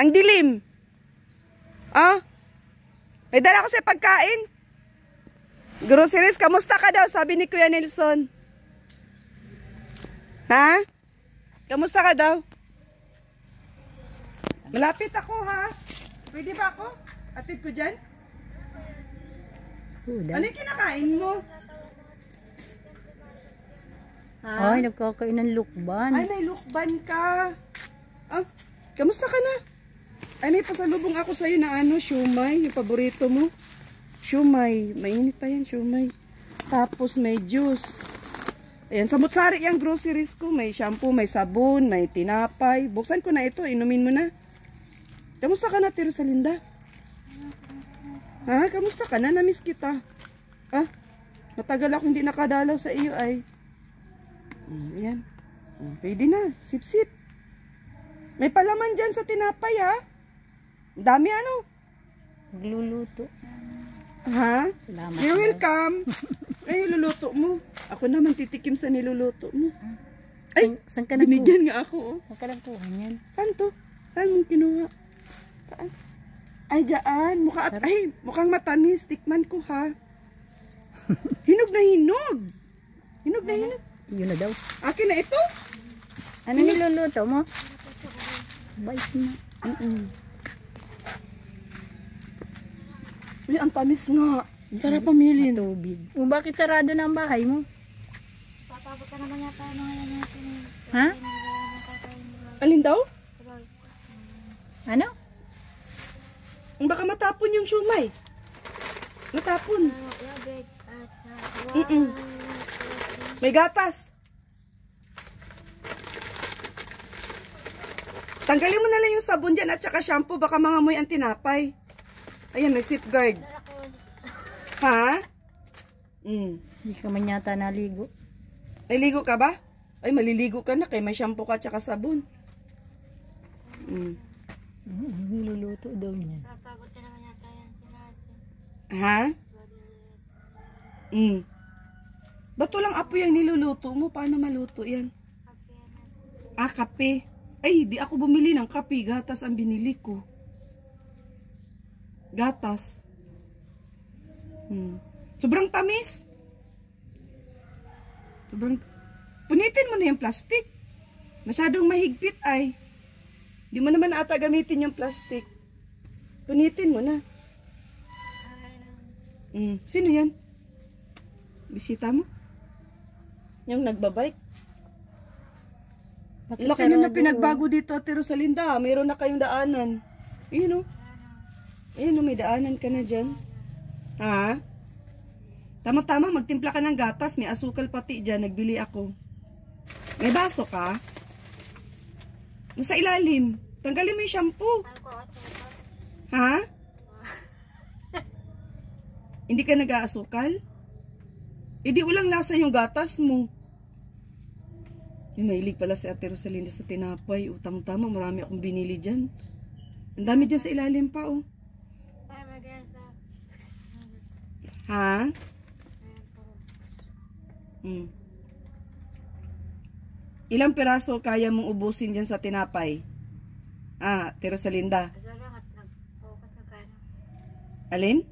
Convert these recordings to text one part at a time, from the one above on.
Ang dilim. Ah? May dala ko sa pagkain. Groceries, kamusta ka daw? Sabi ni Kuya Nelson. Ha? Kamusta ka daw? Malapit ako ha. Pwede ba ako? Atid ko dyan? Ano yung kinakain mo? Ha? Ay, nagkakain ng lukban. Ay, may lukban ka. Ah, kamusta ka na? Ay, may pasalubong ako sa'yo na ano, siumay, yung paborito mo. Siumay. Mainit pa yan, siumay. Tapos may juice. Ayan, samut-sari yung groceries ko. May shampoo, may sabon, may tinapay. Buksan ko na ito, inumin mo na. Kamusta ka na, Tio Rosalinda? Ha? Kamusta ka na? Namiss kita. Ah, matagal ako hindi nakadalaw sa iyo ay. Ayan. Pwede na. Sip-sip. May palaman dyan sa tinapay ha. Ang dami ano. Nagluluto. Ha? Salamat. You're welcome. Ay, luluto mo. Ako naman titikim sa niluluto mo. Ay, Saan ka nagkuha? binigyan nga ako. Oh. Saan ka nagkuha niyan? Saan to? Saan mong kinuha? Saan? Ay, dyan. Mukhang matamis. Tikman ko ha. Hinog na hinog. Hinog na hinog. Yun na daw. Akin na ito. Ano niluluto mo? Bait na. Uy, ang tamis nga. Ang sarap pamilin. Tubig. O bakit sarado na ang bahay mo? Papabot ka naman yata mga yan natin. Ha? Alin daw? Ano? Ang baka matapon yung siumay. Matapon. May gatas. Tanggalin mo na lang yung sabon dyan at saka shampoo. Baka mangamoy ang tinapay. Ayan, may safeguard. Ha? Hindi ka man yata naligo. Naligo ka ba? Ay, maliligo ka na kay may shampoo ka at saka sabon. Niluluto daw niyan. Papabot ka naman yata yan sinasi. Ha? Ba't walang apoy ang niluluto mo? Paano maluto yan? Ah, kape. Ay, di ako bumili ng kape. Gatas ang binili ko. Gatas. Sobrang tamis. Punitin mo na yung plastic. Masyadong mahigpit ay. Di mo naman ata gamitin yung plastic. Punitin mo na. Sino yan? Bisita mo? Yung nagbabike? Laki na pinagbago dito, Tio Rosalinda. Mayroon na kayong daanan. Ayun o. Ayun o, may daanan ka na dyan. Ha? Tama-tama, magtimpla ka ng gatas. May asukal pati dyan. Nagbili ako. May baso ka? Nasa ilalim. Tanggalin mo yung shampoo. Ha? Hindi ka nag-aasukal? Hindi ulang lasa yung gatas mo. Yung mahilig pala si Ate Rosalinda sa tinapay. Tama-tama, marami akong binili dyan. Ang dami dyan sa ilalim pa, oh. Ha? Ilang piraso kaya mong ubusin dyan sa tinapay? Ah, Ate Rosalinda. Alin?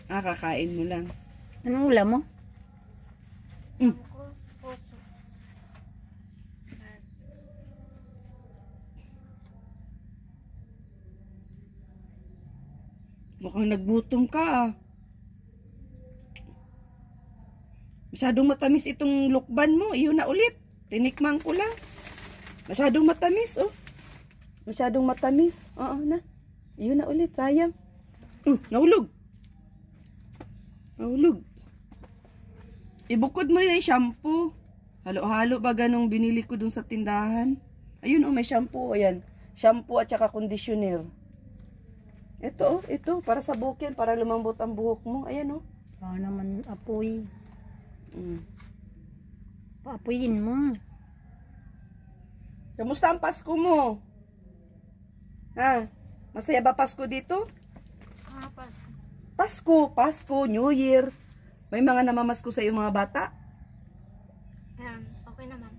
Ah, kakain mo lang. Anong ulam mo? Mukhang naggutom ka ah. Masyadong matamis itong lukban mo. Iyon na ulit. Tinikman ko lang. Masyadong matamis oh. Masyadong matamis. Oo na. Iyon na ulit. Sayang. Nahulog. Nahulog. Ibukod mo yung shampoo. Halo-halo ba ganong binili ko dun sa tindahan? Ayun oh, may shampoo. Ayan. Shampoo at saka conditioner. Ito oh, ito. Para sa bukin. Para lumambot ang buhok mo. Ayan oh. Naman apoy. Paapuyin mo. Kamusta ang Pasko mo? Ha? Masaya ba Pasko dito? Pasko, New Year. May mga namamasko sa iyo mga bata? Okay naman.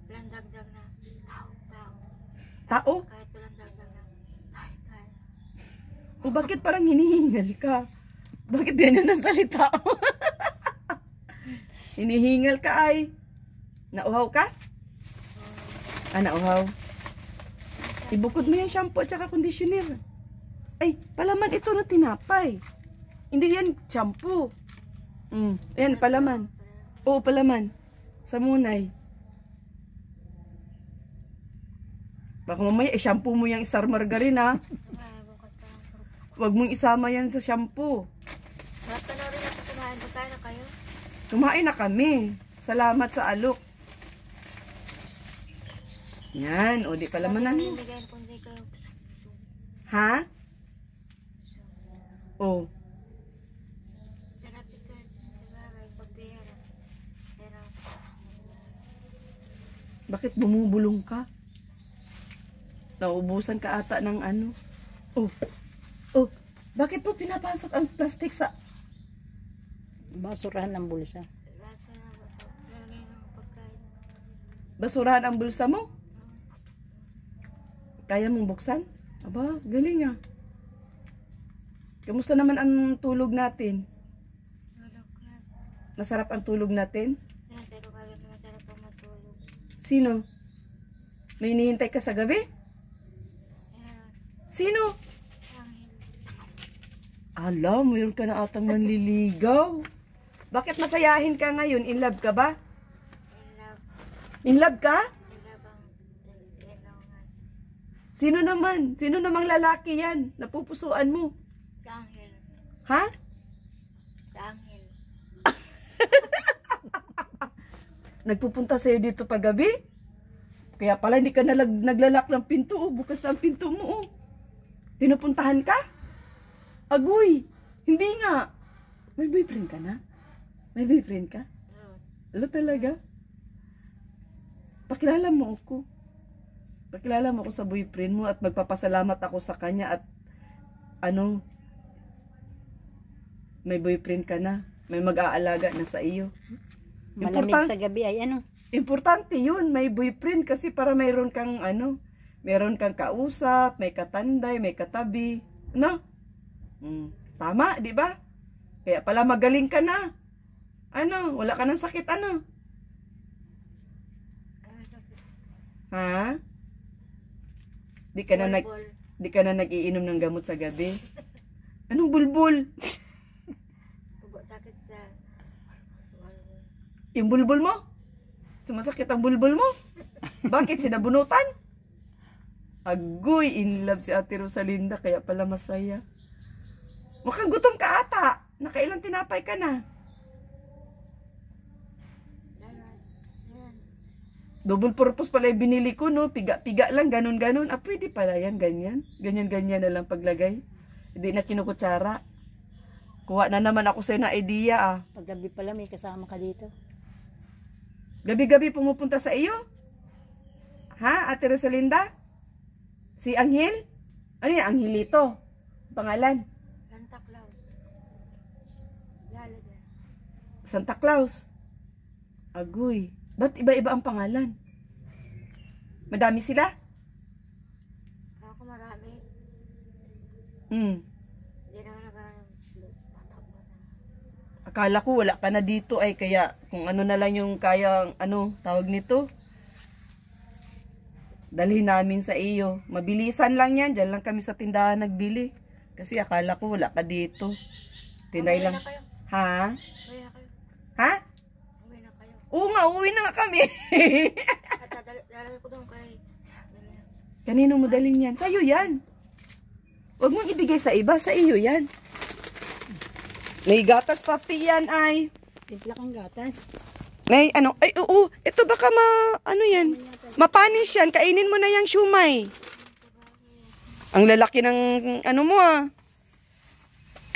Walang dagdag na. Tao? Kahit walang dagdag na. Kahit. O bakit parang hinihingal ka? Bakit ganyan ang salita mo? Hinihingal ka ay. Nauhaw ka? Nauhaw. Ibukod mo yung shampoo at saka conditioner. Ay, palaman ito na tinapay. Hindi yan shampoo. Ayan, palaman. Oo, palaman. Sa munay. Baka mamaya, shampoo mo yung star margarine, ha? Bukas pa lang. Huwag mong isama yan sa shampoo. Lahat pa na rin ako kumain. Pagkain na kayo. Kumain na kami. Salamat sa alok. Yan, o di palamanan mo. Bigay kung di kayo. Ha? O. Sarap ito. Sabagay. Pagpira. Pero. Bakit bumubulong ka? Naubusan ka ata ng ano. Oh. Oh. Bakit mo pinapasok ang plastic sa... Basurahan ng bulsa. Lasa na ba ito? Lalagay ng pagkain. Basurahan ang bulsa mo? Kaya mong buksan? Aba, galing ah. Kamusta naman ang tulog natin? Tulog na. Masarap ang tulog natin? Sinatero kayo na masarap ang matulog. Sino? May hinihintay ka sa gabi? Ayan. Sino? Angel. Alam, mayroon ka na atang nanliligaw. Bakit masayahin ka ngayon? In love ka ba? In love. In love ka? In love ang ilongan. Sino naman? Sino namang lalaki yan? Napupusuan mo? Sa Angel. Ha? Sa Angel. Nagpupunta sa'yo dito paggabi? Kaya pala hindi ka naglalak ng pinto. Oh. Bukas na ang pinto mo. Oh. Pinupuntahan ka? Agoy! Hindi nga. May boyfriend ka na? May boyfriend ka? Ano talaga? Pakilala mo ako. Pakilala mo ako sa boyfriend mo at magpapasalamat ako sa kanya at ano, may boyfriend ka na. May mag-aalaga na sa iyo. Malamig sa gabi ay ano? Importante yun, may boyfriend kasi para mayroon kang ano, mayroon kang kausap, may katanday, may katabi, no? Tama, di ba? Kaya pala magaling ka na. Ano, wala ka ng sakit, ano? Ha? Di ka na nag-iinom ng gamot sa gabi? Anong bulbul? Sakit sa... Yung bulbul mo? Sumasakit ang bulbul mo? Bakit? Sinabunutan? Agoy, in love si Ate Rosalinda, kaya pala masaya. Mukhang gutom ka ata. Nakailang tinapay ka na? Double purpose pala yung binili ko, no? Piga-piga lang, ganun-ganun. Ah, pwede pala yan, ganyan. Ganyan-ganyan na lang paglagay. Hindi na kinukutsara. Kuha na naman ako sa'yo na idea, ah. Paggabi pala may kasama ka dito. Gabi-gabi pumupunta sa iyo? Ha, Ate Rosalinda? Si Angel? Ano yung Angelito? Pangalan? Santa Claus. Lalagay. Santa Claus. Agoy. Ba't iba-iba ang pangalan? Madami sila? Ako marami. Hindi naman Akala ko wala ka na dito ay kaya kung ano na lang yung kayang ano tawag nito. Dalhin namin sa iyo. Mabilisan lang yan. Diyan lang kami sa tindahan nagbili. Kasi akala ko wala ka dito. Tinay lang. Kayo. Ha? Uwi na kayo. Ha? Uwi na kayo. Oo nga, uwi na nga kami. At lalagay ko doon kay... Kanino mo dalhin yan? Sa'yo yan. Huwag mong ibigay sa iba. Sa iyo yan. May gatas pati yan ay. Timpla kang gatas. May ano, ay oo, ito baka ano yan, mapanis yan, kainin mo na yung siumay. Ang lalaki ng ano mo ah.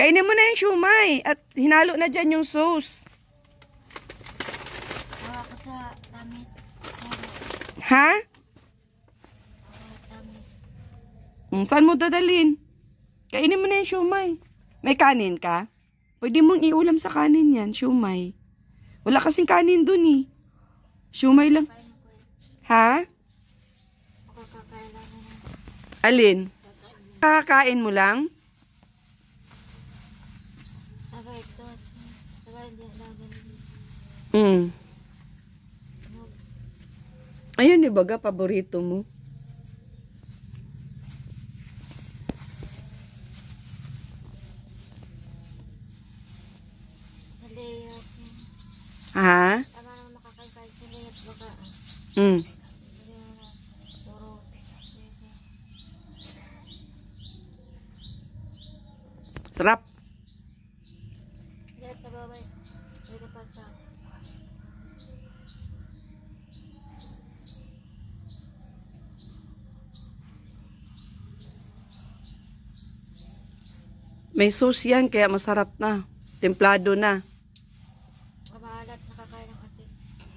Kainin mo na yung siumay at hinalo na dyan yung sauce. Hawa ko sa damit. Ha? Saan mo dadalhin? Kainin mo na yung siumay. May kanin ka? Pwede mong iulam sa kanin yan, siumay. Wala kasing kanin dun eh. Siumay lang. Ha? Ako kakailangan na Alin? Kakakain mo lang? Saka ito. Saka hindi na ganun. Mm. Ayun, baga, paborito mo. Sa layas. Ha? Tama naman makakain kahit sa layas. Baka Mm. hindi na puro. Sarap. Hindi sa babay. Dito pa sa. May sauce yan, kaya masarap na. Templado na. Maalat nakakain ng kasi.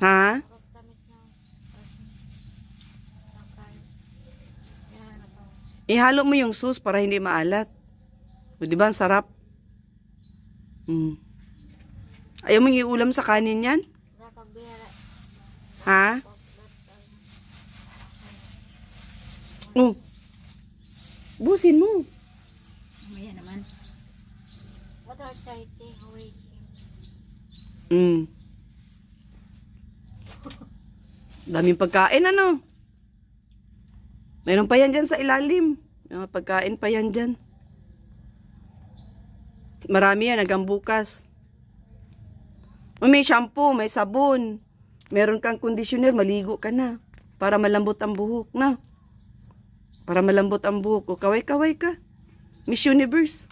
Ha? Tapos tamis na. Nakakain. Kailangan na pa. Ihalo mo yung sauce para hindi maalat. O, di ba, ang sarap? Mm. Ayaw mong iulam sa kanin yan? Kapag bihara. Ha? Oh. Busin mo. Mamaya naman. What are exciting? Wait. Mm. Daming pagkain, ano? Meron pa yan dyan sa ilalim. May mga pagkain pa yan dyan. Marami yan, hanggang bukas. May shampoo, may sabon. Meron kang conditioner, maligo ka na. Para malambot ang buhok, na. Para malambot ang buhok. O, kaway-kaway ka. Miss Universe.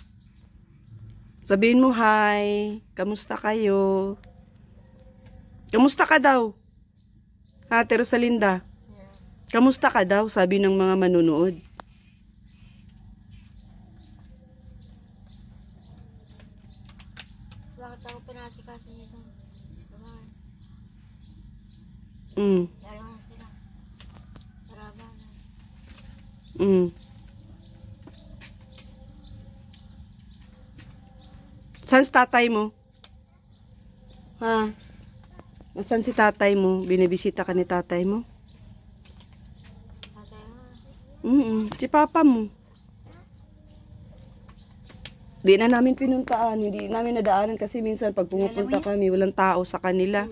Sabihin mo, hi. Kamusta kayo? Kamusta ka daw? Ha, Rosalinda? Kamusta ka daw? Sabi ng mga manunood. Bakit ako pinasikaso nito? Bakit? Mm. Lalo na sila. Saraba na. Mm. Saan si tatay mo? Ha? Nasaan si tatay mo? Binibisita ka ni tatay mo? Tatay mo. Si papa mo. Di na namin pinuntaan, hindi namin nadaanan kasi minsan pag pumupunta kami, walang tao sa kanila.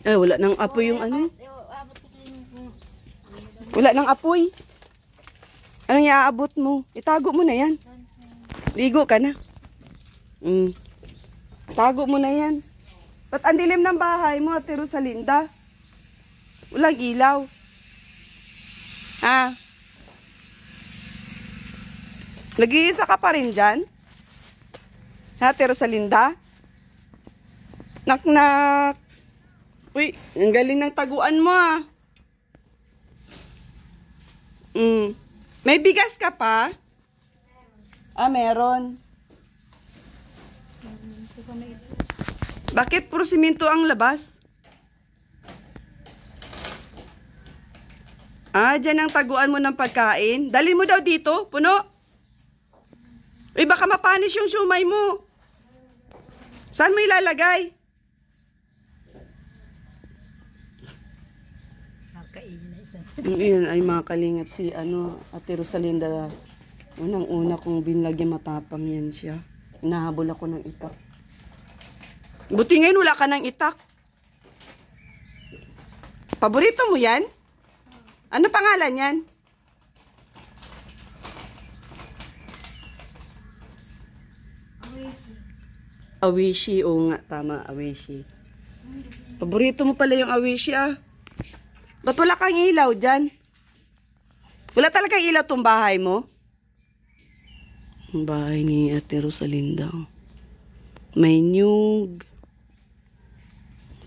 Eh, wala nang apoy yung ano. Abot kasi yung... Wala nang apoy. Anong iaabot mo? Itago mo na yan. Ligo ka na. Tago mo na yan. Ba't ang dilim ng bahay mo, Ate Rosalinda? Walang ilaw. Ha? Nag-iisa ka pa rin dyan? Ha, Ate Rosalinda? Nak-nak. Uy, ang galing ng taguan mo, ah. May bigas ka pa? Ah, meron. Bakit puro simento ang labas? Ah, dyan ang taguan mo ng pagkain. Dalhin mo daw dito, puno. Uy, baka mapanis yung siumay mo. Saan mo ilalagay? Iyan ay mga kalingap si Ate Rosalinda. Unang-una kong binlagyan matapang yan siya. Hinahabol ako ng itak. Buti ngayon wala ka ng itak. Paborito mo yan? Ano pangalan yan? Awishi. Oo nga, tama, awishi. Paborito mo pala yung awishi, ah. Ba't wala kang ilaw dyan? Wala talagang ilaw tong bahay mo? Ang bahay ni Ate Rosalinda. May nyug.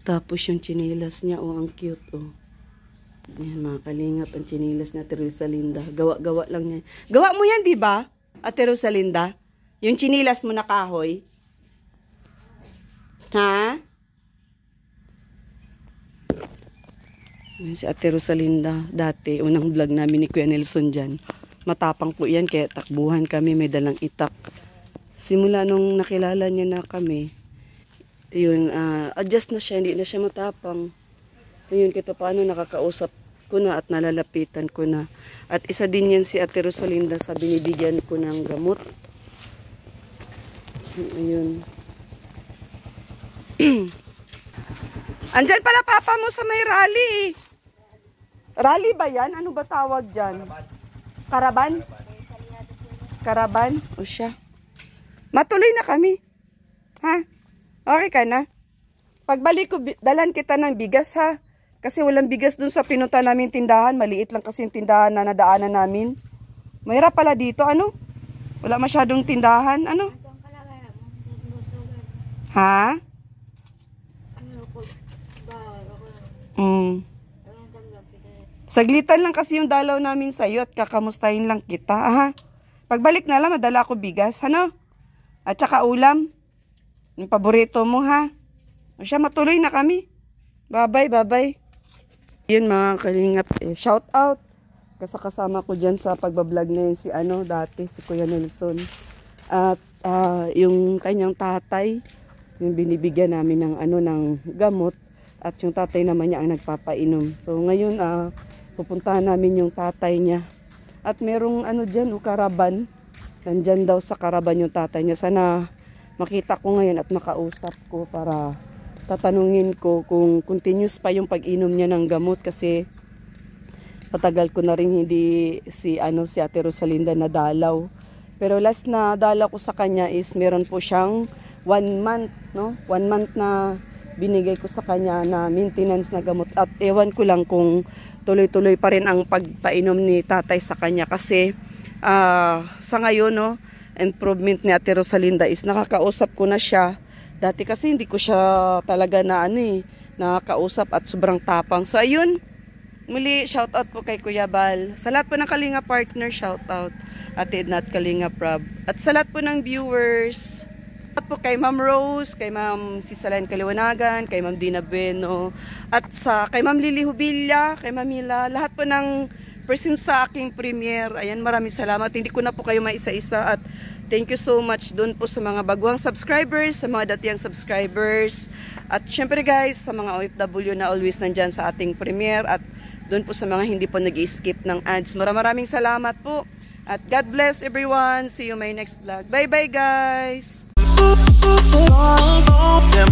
Tapos yung chinilas niya, oh, ang cute, oh. Yan, mga kalingap, ang chinilas ni Ate Rosalinda. Gawa-gawa lang niya. Gawa mo yan, di ba, Ate Rosalinda? Yung chinilas mo na kahoy. Ha? Yan si Ate Rosalinda. Dati, unang vlog namin ni Kuya Nelson dyan. Matapang po yan, kaya takbuhan kami, may dalang itak. Simula nung nakilala niya na kami, Yun, adjust na siya, hindi na siya matapang. Ayun, kahit paano nakakausap ko na at nalalapitan ko na. At isa din yan si Ate Rosalinda sa binibigyan ko ng gamot. Ayun. Andyan pala papa mo sa may rally. Rally ba yan? Ano ba tawag dyan? Karaban? Karaban? O siya. Matuloy na kami. Ha? Okay ka na? Pagbalik ko, dalan kita ng bigas ha. Kasi walang bigas dun sa pinunta namin tindahan. Maliit lang kasi yung tindahan na nadaanan namin. Mahirap pala dito, ano? Wala masyadong tindahan, ano? Ha? Saglitan lang kasi yung dalaw namin sa'yo at kakamustahin lang kita, ha? Pagbalik na lang, madala ko bigas, ano? At saka ulam. Yung paborito mo, ha? O siya, matuloy na kami. Bye-bye, bye-bye. Yun mga kalingap, shout out. Kasama ko dyan sa pagbablog na yun si dati, si Kuya Nelson. At yung kanyang tatay, yung binibigyan namin ng ng gamot. At yung tatay naman niya ang nagpapainom. So ngayon, pupuntahan namin yung tatay niya. At merong dyan, karaban. Nandyan daw sa karaban yung tatay niya. Sana makita ko ngayon at makausap ko para tatanungin ko kung continuous pa yung pag-inom niya ng gamot kasi patagal ko na rin hindi si Ate Rosalinda na dalaw. Pero last na dalaw ko sa kanya is meron po siyang 1 month, no? 1 month na binigay ko sa kanya na maintenance na gamot. At ewan ko lang kung tuloy-tuloy pa rin ang pagpainom ni tatay sa kanya kasi sa ngayon, no, improvement ni Ate Rosalinda is nakakausap ko na siya. Dati kasi hindi ko siya talaga na nakakausap at sobrang tapang. So ayun, muli shoutout po kay Kuya Bal. Sa lahat po ng Kalinga partner, shoutout. Ate Edna at Kalinga Prab. At sa lahat po ng viewers, at po kay Ma'am Rose, kay Ma'am Sisalain Kaliwanagan, kay Ma'am Dina Bueno, at kay Ma'am Lily Hubilla, kay Ma'am Mila, lahat po ng present sa aking premiere. Ayan, maraming salamat. Hindi ko na po kayo maisa-isa at thank you so much doon po sa mga baguang subscribers, sa mga datiyang subscribers. At syempre guys, sa mga OFW na always nandyan sa ating premiere at doon po sa mga hindi po nag-skip ng ads. Maraming salamat po. At God bless everyone. See you in my next vlog. Bye-bye guys! Them